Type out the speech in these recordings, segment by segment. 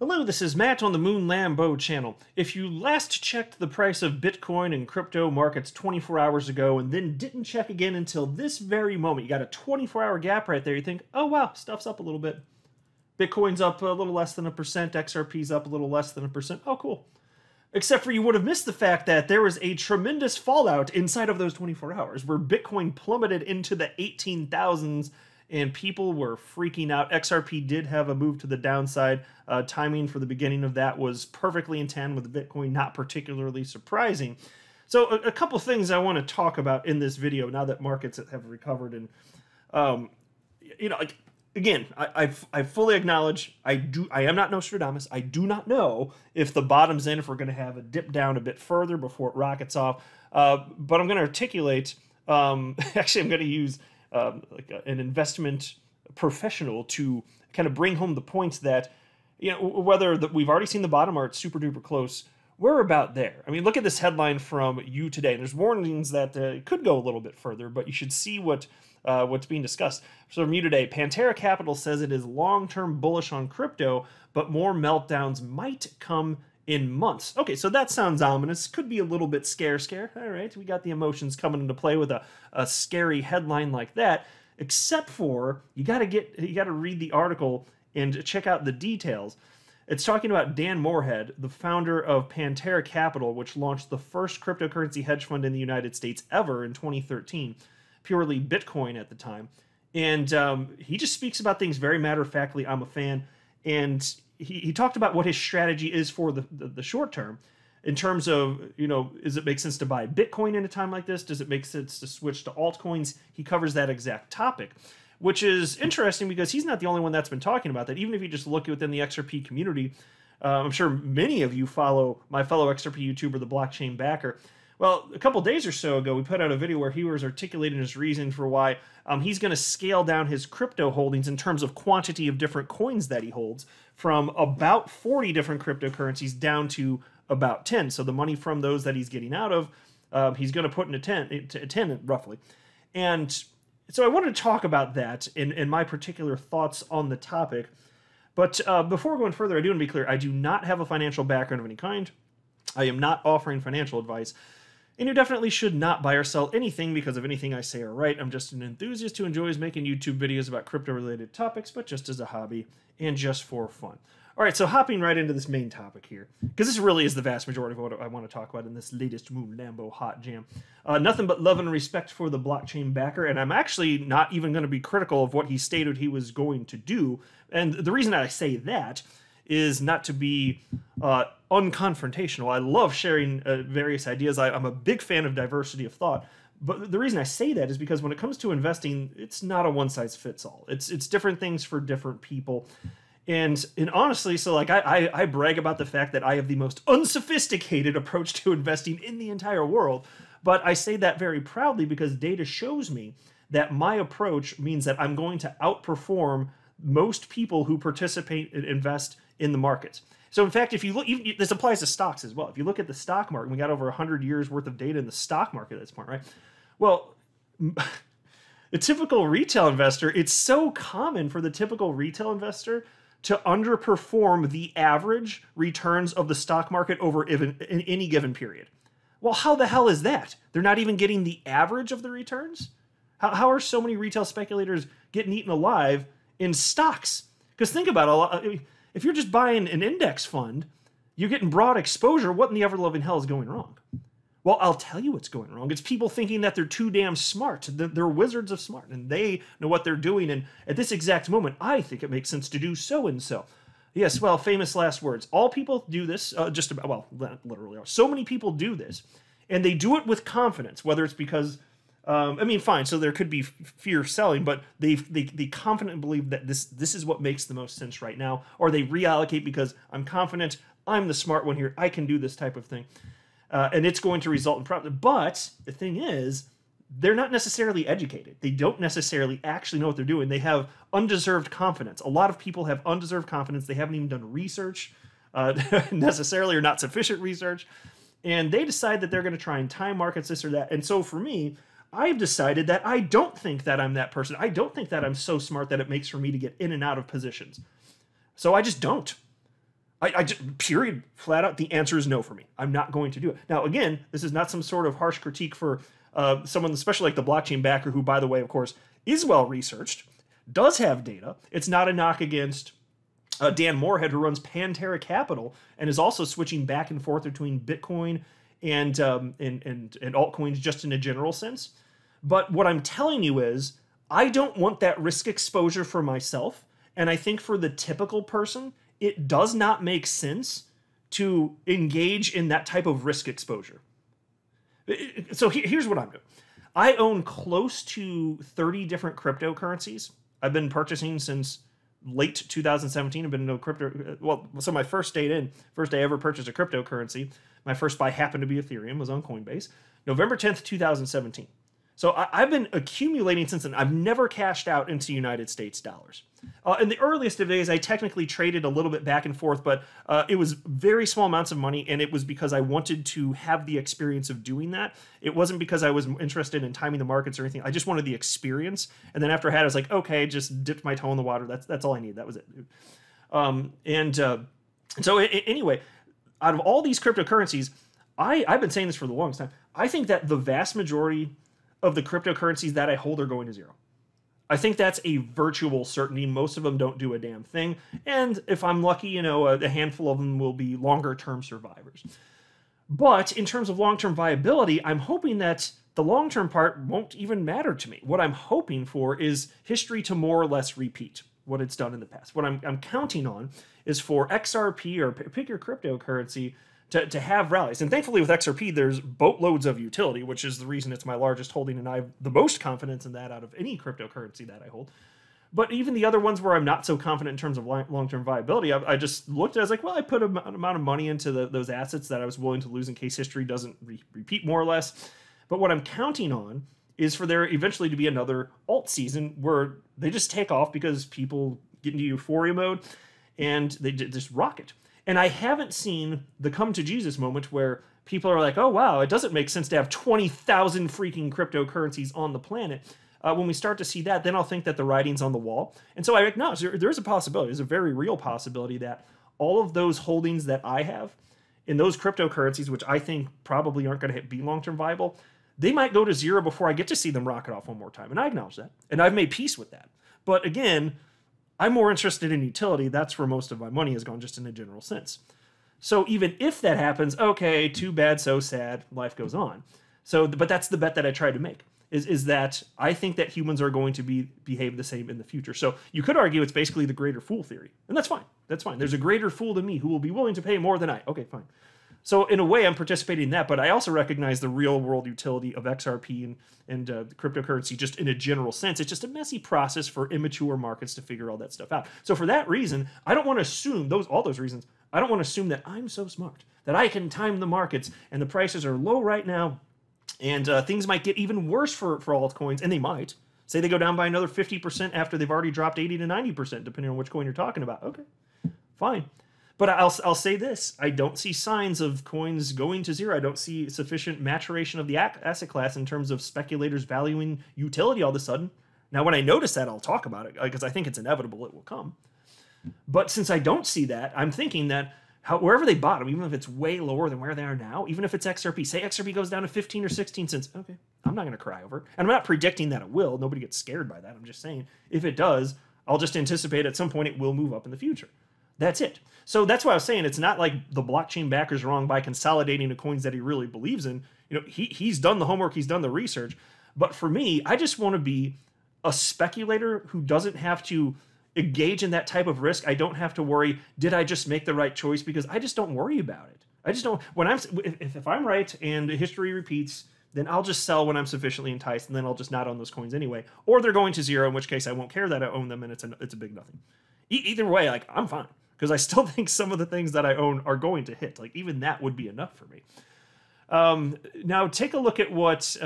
Hello, this is Matt on the Moon Lambo channel. If you last checked the price of Bitcoin and crypto markets 24 hours ago and then didn't check again until this very moment, you got a 24-hour gap right there, you think, oh wow, stuff's up a little bit. Bitcoin's up a little less than 1%, XRP's up a little less than 1%. Oh, cool. Except for you would have missed the fact that there was a tremendous fallout inside of those 24 hours where Bitcoin plummeted into the 18,000s and people were freaking out. XRP did have a move to the downside. Timing for the beginning of that was perfectly in tandem with Bitcoin, not particularly surprising. So a couple things I want to talk about in this video now that markets have recovered. And, again, I fully acknowledge I am not Nostradamus. I do not know if the bottom's in, if we're going to have a dip down a bit further before it rockets off. But I'm going to articulate, actually I'm going to use an investment professional to kind of bring home the points that, whether we've already seen the bottom or it's super duper close, we're about there. I mean, look at this headline from You Today. And there's warnings that it could go a little bit further, but you should see what's being discussed. So from You Today, Pantera Capital says it is long-term bullish on crypto, but more meltdowns might come in months. Okay, so that sounds ominous. Could be a little bit scare. All right, we got the emotions coming into play with a scary headline like that. Except for you got to read the article and check out the details. It's talking about Dan Morehead, the founder of Pantera Capital, which launched the first cryptocurrency hedge fund in the United States ever in 2013, purely Bitcoin at the time. And he just speaks about things very matter-of-factly. I'm a fan. And he talked about what his strategy is for the short term in terms of, does it make sense to buy Bitcoin in a time like this? Does it make sense to switch to altcoins? He covers that exact topic, which is interesting because he's not the only one that's been talking about that. Even if you just look within the XRP community, I'm sure many of you follow my fellow XRP YouTuber, the Blockchain Backer. Well, a couple days or so ago, we put out a video where he was articulating his reason for why he's going to scale down his crypto holdings in terms of quantity of different coins that he holds from about 40 different cryptocurrencies down to about 10. So the money from those that he's getting out of, he's going to put into 10 roughly. And so I wanted to talk about that and my particular thoughts on the topic. But before going further, I do want to be clear. I do not have a financial background of any kind. I am not offering financial advice. And you definitely should not buy or sell anything because of anything I say or write. I'm just an enthusiast who enjoys making YouTube videos about crypto-related topics, but just as a hobby and just for fun. All right, so hopping right into this main topic here, because this really is the vast majority of what I want to talk about in this latest Moon Lambo hot jam. Nothing but love and respect for the Blockchain Backer, and I'm actually not even going to be critical of what he stated he was going to do. And the reason I say that is not to be unconfrontational. I love sharing various ideas. I'm a big fan of diversity of thought. But the reason I say that is because when it comes to investing, it's not a one-size-fits-all. It's different things for different people. And honestly, so like I brag about the fact that I have the most unsophisticated approach to investing in the entire world. But I say that very proudly because data shows me that my approach means that I'm going to outperform most people who participate and invest in the markets. So in fact, if you look, this applies to stocks as well. If you look at the stock market, we got over 100 years worth of data in the stock market at this point, right? Well, a typical retail investor, it's so common for the typical retail investor to underperform the average returns of the stock market over in any given period. Well, how the hell is that? They're not even getting the average of the returns? How are so many retail speculators getting eaten alive in stocks? Because think about it, if you're just buying an index fund, you're getting broad exposure. What in the ever-loving hell is going wrong? Well, I'll tell you what's going wrong. It's people thinking that they're too damn smart. They're wizards of smart, and they know what they're doing. And at this exact moment, I think it makes sense to do so and so. Yes, well, famous last words. All people do this, just about, well, literally. So many people do this, and they do it with confidence, whether it's because I mean, fine. So there could be fear selling, but they confidently believe that this is what makes the most sense right now, or they reallocate because I'm confident, I'm the smart one here, I can do this type of thing, and it's going to result in profit. But the thing is, they're not necessarily educated. They don't necessarily actually know what they're doing. They have undeserved confidence. A lot of people have undeserved confidence. They haven't even done research necessarily, or not sufficient research, and they decide that they're going to try and time markets, this or that. And so for me, I've decided that I don't think that I'm that person. I don't think that I'm so smart that it makes for me to get in and out of positions. So I just don't. I just, period, flat out, the answer is no for me. I'm not going to do it. Now, again, this is not some sort of harsh critique for someone, especially like the blockchain backer, who, by the way, of course, is well researched, does have data. It's not a knock against Dan Moorhead, who runs Pantera Capital and is also switching back and forth between Bitcoin and altcoins just in a general sense. But what I'm telling you is I don't want that risk exposure for myself. And I think for the typical person, it does not make sense to engage in that type of risk exposure. So here's what I'm doing. I own close to 30 different cryptocurrencies. I've been purchasing since late 2017. I've been no crypto. Well, so my first day I ever purchased a cryptocurrency, my first buy happened to be Ethereum, was on Coinbase, November 10th, 2017. So I've been accumulating since then. I've never cashed out into United States dollars. In the earliest of days, I technically traded a little bit back and forth, but it was very small amounts of money, and it was because I wanted to have the experience of doing that. It wasn't because I was interested in timing the markets or anything. I just wanted the experience. And then after I had it, I was like, okay, just dipped my toe in the water. That's all I need. That was it. So anyway, out of all these cryptocurrencies, I've been saying this for the longest time. I think that the vast majority of the cryptocurrencies that I hold are going to zero. I think that's a virtual certainty. Most of them don't do a damn thing. And if I'm lucky, a handful of them will be longer term survivors. But in terms of long-term viability, I'm hoping that the long-term part won't even matter to me. What I'm hoping for is history to more or less repeat what it's done in the past. What I'm counting on is for XRP, or pick your cryptocurrency, to have rallies. And thankfully with XRP, there's boatloads of utility, which is the reason it's my largest holding, and I have the most confidence in that out of any cryptocurrency that I hold. But even the other ones where I'm not so confident in terms of long-term viability, I just looked at it, I was like, well, I put an amount of money into those assets that I was willing to lose in case history doesn't repeat more or less. But what I'm counting on is for there eventually to be another alt season where they just take off because people get into euphoria mode and they just rocket. And I haven't seen the come to Jesus moment where people are like, oh, wow, it doesn't make sense to have 20,000 freaking cryptocurrencies on the planet. When we start to see that, then I'll think that the writing's on the wall. And so I acknowledge there's a possibility, there's a very real possibility that all of those holdings that I have in those cryptocurrencies, which I think probably aren't going to be long-term viable, they might go to zero before I get to see them rocket off one more time. And I acknowledge that. And I've made peace with that. But again, I'm more interested in utility. That's where most of my money has gone, just in a general sense. So even if that happens, okay, too bad, so sad, life goes on. So, but that's the bet that I try to make, is that I think that humans are going to behave the same in the future. So you could argue it's basically the greater fool theory. And that's fine. That's fine. There's a greater fool than me who will be willing to pay more than I. Okay, fine. So in a way, I'm participating in that, but I also recognize the real world utility of XRP and cryptocurrency just in a general sense. It's just a messy process for immature markets to figure all that stuff out. So for that reason, I don't want to assume, all those reasons, I don't want to assume that I'm so smart, that I can time the markets and the prices are low right now and things might get even worse for altcoins, and they might. Say they go down by another 50% after they've already dropped 80 to 90%, depending on which coin you're talking about. Okay, fine. But I'll say this, I don't see signs of coins going to zero. I don't see sufficient maturation of the asset class in terms of speculators valuing utility all of a sudden. Now, when I notice that, I'll talk about it, because I think it's inevitable it will come. But since I don't see that, I'm thinking that wherever they bottom, even if it's way lower than where they are now, even if it's XRP, say XRP goes down to 15 or 16 cents, okay, I'm not going to cry over it. And I'm not predicting that it will. Nobody gets scared by that. I'm just saying, if it does, I'll just anticipate at some point it will move up in the future. That's it. So that's why I was saying it's not like the blockchain backer's wrong by consolidating the coins that he really believes in. He's done the homework, he's done the research. But for me, I just want to be a speculator who doesn't have to engage in that type of risk. I don't have to worry, did I just make the right choice? Because I just don't worry about it. I just don't. If I'm right and history repeats, then I'll just sell when I'm sufficiently enticed, and then I'll just not own those coins anyway. Or they're going to zero, in which case I won't care that I own them, and it's a big nothing. Either way, I'm fine. Because I still think some of the things that I own are going to hit. Like, even that would be enough for me. Now, take a look at what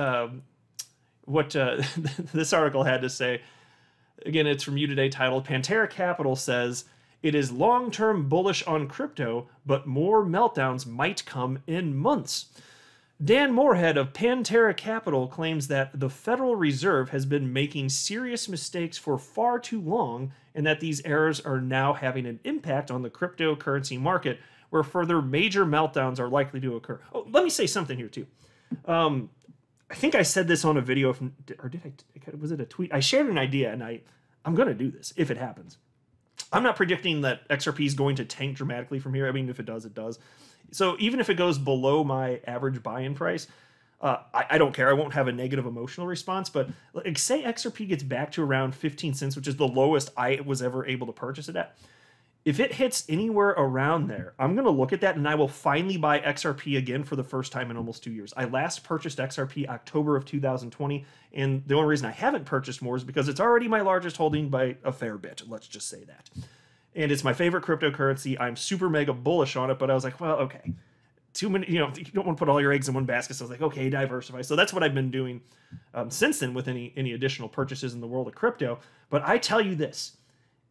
this article had to say. Again, it's from You Today, titled, Pantera Capital says, it is long-term bullish on crypto, but more meltdowns might come in months. Dan Moorhead of Pantera Capital claims that the Federal Reserve has been making serious mistakes for far too long and that these errors are now having an impact on the cryptocurrency market, where further major meltdowns are likely to occur. Oh, let me say something here too. I think I said this on a video, or did I? Was it a tweet? I shared an idea, and I'm going to do this if it happens. I'm not predicting that XRP is going to tank dramatically from here. I mean, if it does, it does. So even if it goes below my average buy-in price, I don't care. I won't have a negative emotional response. But like, say XRP gets back to around 15 cents, which is the lowest I was ever able to purchase it at. If it hits anywhere around there, I'm going to look at that and I will finally buy XRP again for the first time in almost 2 years. I last purchased XRP October of 2020, and the only reason I haven't purchased more is because it's already my largest holding by a fair bit. Let's just say that. And it's my favorite cryptocurrency. I'm super mega bullish on it, but I was like, well, okay. Too many, you don't want to put all your eggs in one basket. So I was like, okay, diversify. So that's what I've been doing since then with any additional purchases in the world of crypto. But I tell you this.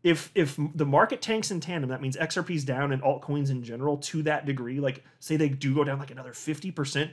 If the market tanks in tandem, that means XRP's down and altcoins in general to that degree, like say they do go down like another 50%,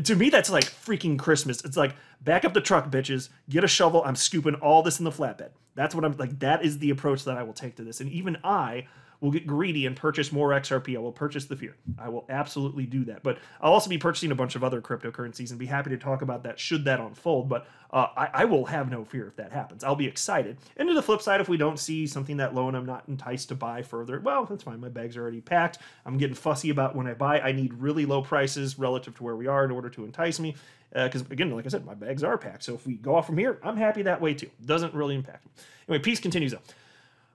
to me that's like freaking Christmas. It's like, back up the truck, bitches, get a shovel, I'm scooping all this in the flatbed. That's what I'm like, that is the approach that I will take to this. And even I will get greedy and purchase more XRP. I will purchase the fear. I will absolutely do that. But I'll also be purchasing a bunch of other cryptocurrencies and be happy to talk about that should that unfold. But I will have no fear if that happens. I'll be excited. And to the flip side, if we don't see something that low and I'm not enticed to buy further, well, that's fine. My bags are already packed. I'm getting fussy about when I buy. I need really low prices relative to where we are in order to entice me. Because, again, like I said, my bags are packed. So if we go off from here, I'm happy that way too. Doesn't really impact me. Anyway, Peace continues though.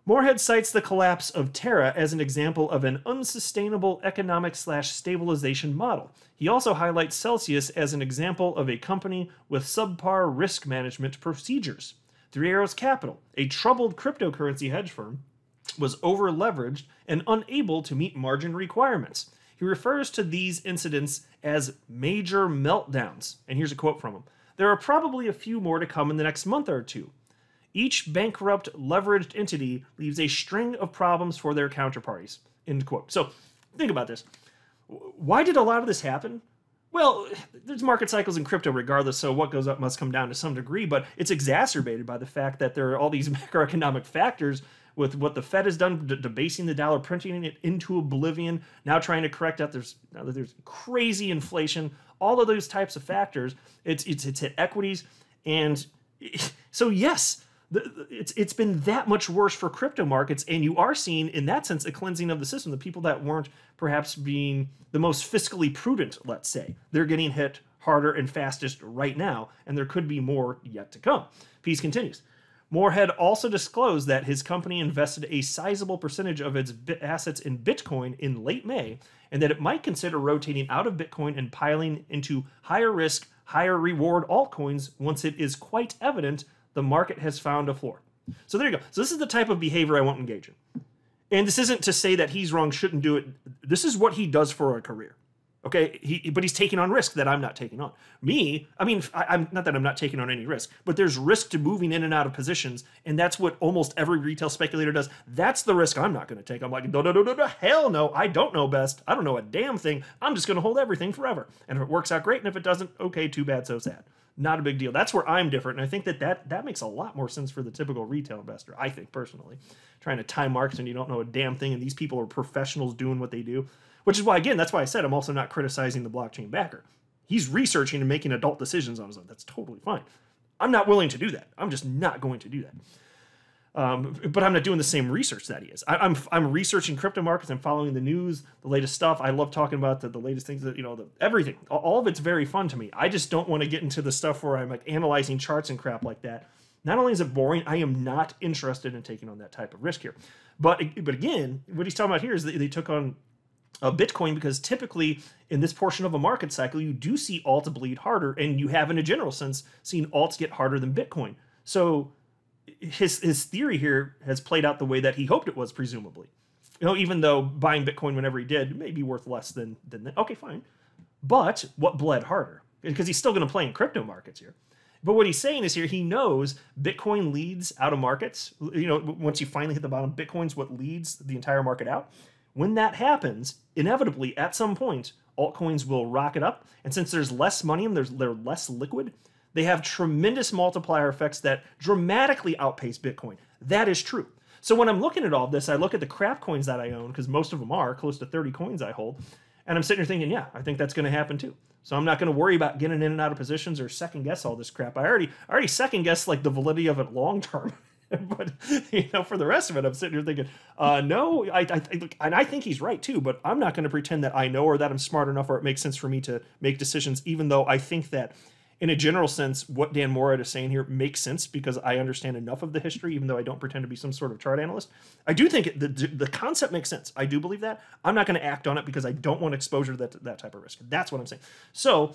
Moorhead cites the collapse of Terra as an example of an unsustainable economic/stabilization model. He also highlights Celsius as an example of a company with subpar risk management procedures. Three Arrows Capital, a troubled cryptocurrency hedge firm, was over-leveraged and unable to meet margin requirements. He refers to these incidents as major meltdowns. And here's a quote from him. There are probably a few more to come in the next month or two. Each bankrupt, leveraged entity leaves a string of problems for their counterparties. End quote. So think about this. Why did a lot of this happen? Well, there's market cycles in crypto regardless, so what goes up must come down to some degree, but it's exacerbated by the fact that there are all these macroeconomic factors with what the Fed has done, debasing the dollar, printing it into oblivion, now trying to correct that there's crazy inflation, all of those types of factors. It's hit equities, and so yes, it's been that much worse for crypto markets, and you are seeing, in that sense, a cleansing of the system. The people that weren't perhaps being the most fiscally prudent, let's say, they're getting hit harder and fastest right now, and there could be more yet to come. Peace continues. Moorhead also disclosed that his company invested a sizable percentage of its assets in Bitcoin in late May, and that it might consider rotating out of Bitcoin and piling into higher risk, higher reward altcoins once it is quite evident the market has found a floor. So there you go. So this is the type of behavior I won't engage in. And this isn't to say that he's wrong, shouldn't do it. This is what he does for a career. Okay, but he's taking on risk that I'm not taking on. Me, I mean, I'm not that I'm not taking on any risk, but there's risk to moving in and out of positions, and that's what almost every retail speculator does. That's the risk I'm not going to take. I'm like, no, hell no, I don't know best. I don't know a damn thing. I'm just going to hold everything forever. And if it works out, great, and if it doesn't, okay, too bad, so sad. Not a big deal. That's where I'm different, and I think that makes a lot more sense for the typical retail investor, I think, personally. Trying to time markets and you don't know a damn thing, and these people are professionals doing what they do. Which is why, again, that's why I said I'm also not criticizing the blockchain backer. He's researching and making adult decisions on his own. That's totally fine. I'm not willing to do that. I'm just not going to do that. But I'm not doing the same research that he is. I'm researching crypto markets. I'm following the news, the latest stuff. I love talking about the latest things that, everything. All of it's very fun to me. I just don't want to get into the stuff where I'm like analyzing charts and crap like that. Not only is it boring, I am not interested in taking on that type of risk here. But again, what he's talking about here is that they took on Bitcoin because typically in this portion of a market cycle, you do see alts bleed harder, and you have, in a general sense, seen alts get harder than Bitcoin. So his theory here has played out the way that he hoped it was, presumably. Even though buying Bitcoin whenever he did may be worth less than that. Okay, fine. But what bled harder? Because he's still going to play in crypto markets here. But what he's saying is here, he knows Bitcoin leads out of markets. Once you finally hit the bottom, Bitcoin's what leads the entire market out. When that happens, inevitably, at some point, altcoins will rocket up. And since there's less money and they're less liquid, they have tremendous multiplier effects that dramatically outpace Bitcoin. That is true. So when I'm looking at all this, I look at the crap coins that I own, because most of them are close to 30 coins I hold. And I'm sitting here thinking, yeah, I think that's going to happen too. So I'm not going to worry about getting in and out of positions or second guess all this crap. I already second guess like the validity of it long term. But for the rest of it, I'm sitting here thinking, no, and I think he's right too. But I'm not going to pretend that I know or that I'm smart enough or it makes sense for me to make decisions, even though I think that in a general sense, what Dan Morad is saying here makes sense because I understand enough of the history, even though I don't pretend to be some sort of chart analyst. I do think the concept makes sense. I do believe that. I'm not going to act on it because I don't want exposure to that type of risk. That's what I'm saying. So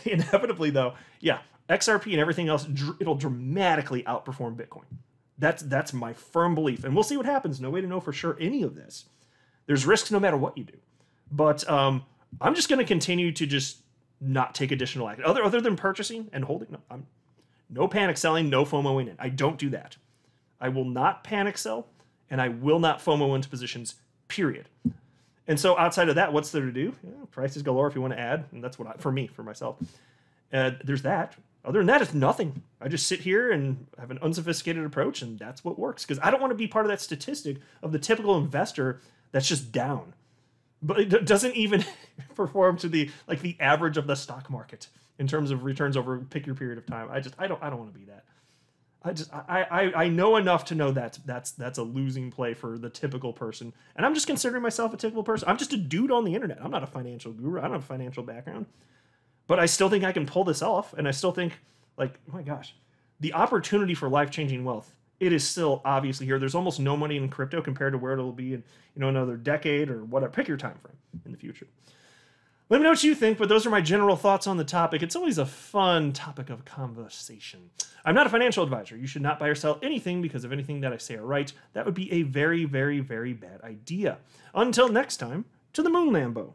inevitably, though, yeah, XRP and everything else, it'll dramatically outperform Bitcoin. That's my firm belief. And we'll see what happens. No way to know for sure any of this. There's risks no matter what you do. But I'm just going to continue to just not take additional action other than purchasing and holding. No panic selling, no FOMOing in. I don't do that. I will not panic sell, and I will not FOMO into positions, period. And so outside of that, what's there to do? Prices galore if you want to add, and that's what for myself. There's that. Other than that, it's nothing. I just sit here and have an unsophisticated approach, and that's what works. Because I don't want to be part of that statistic of the typical investor that's just down. But it doesn't even perform to the average of the stock market in terms of returns over pick your period of time. I don't want to be that. I know enough to know that's a losing play for the typical person. And I'm just considering myself a typical person. I'm just a dude on the internet. I'm not a financial guru. I don't have a financial background. But I still think I can pull this off. And I still think, oh my gosh, the opportunity for life-changing wealth, it is still obviously here. There's almost no money in crypto compared to where it'll be in another decade or whatever. Pick your time frame in the future. Let me know what you think, but those are my general thoughts on the topic. It's always a fun topic of conversation. I'm not a financial advisor. You should not buy or sell anything because of anything that I say or write. That would be a very, very, very bad idea. Until next time, to the moon, Lambo.